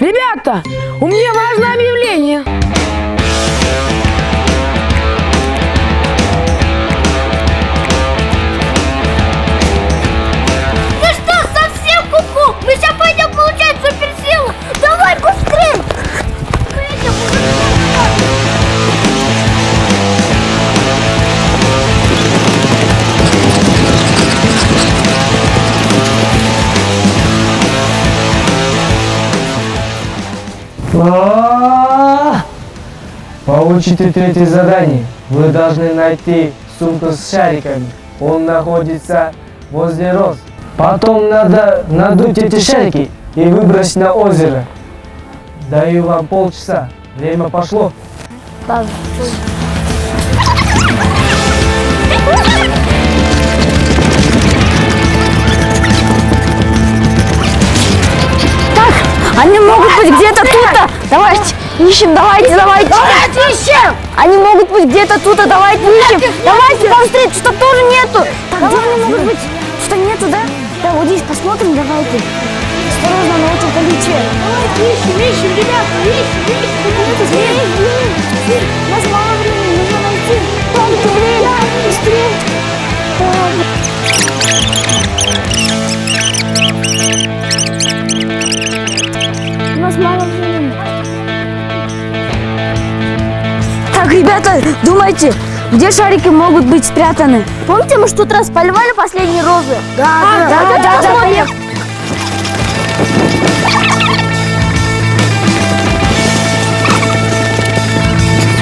Ребята, у меня важное объявление. Ты что, совсем куку? Мы сейчас пойдем получать суперсилу. Давай быстрее. Получите третье задание. Вы должны найти сумку с шариками. Он находится возле роз. Потом надо надуть эти шарики и выбросить на озеро. Даю вам полчаса. Время пошло. Они могут быть где-то тут-то. Давайте ищем, давайте. Ищем. Они могут быть где-то тут-то, давайте ищем. Давайте быстрее, что-то тоже нету. Так, где они могут быть? Что нету, да? Да, вот здесь посмотрим, давайте. Осторожно, на очень количестве. Давайте ищем, ребята, ищем. У нас мало времени, нужно найти. Давайте, время, быстрее. У нас мало времени. Так, ребята, думайте, где шарики могут быть спрятаны? Помните, мы что-то раз поливали последние розы? Да.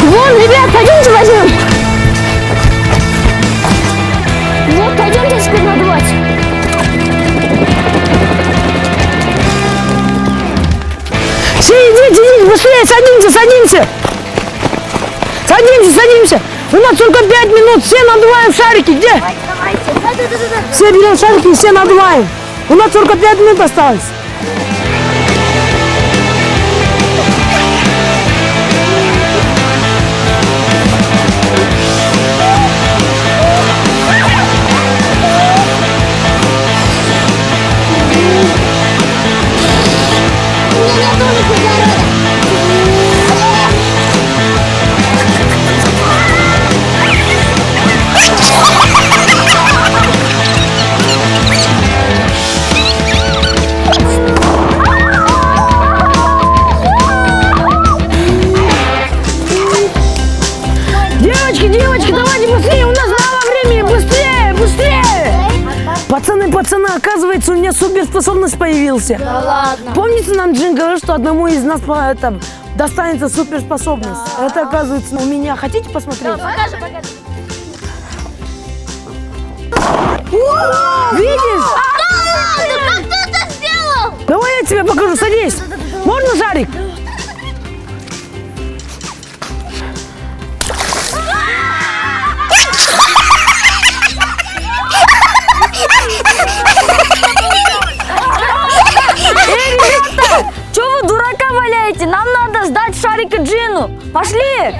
Вон, ребят, пойдемте возьмем. Вот, пойдемте теперь надувать. Все, идите, быстрее, садимся. Садимся. У нас только 5 минут, все надуваем шарики, где? Давайте. Да. Все берем шарики и все надуваем. У нас только 5 минут осталось. Девочки, давайте быстрее, у нас мало времени, быстрее! Пацаны, оказывается, у меня суперспособность появился. Да ладно. Помните, нам Джин говорил, что одному из нас достанется суперспособность? Это, оказывается, у меня. Хотите посмотреть? Покажи. Видишь? Как ты это сделал? Давай я тебе покажу, садись. Можно шарик? Чего вы дурака валяете? Нам надо сдать шарик Джину. Пошли!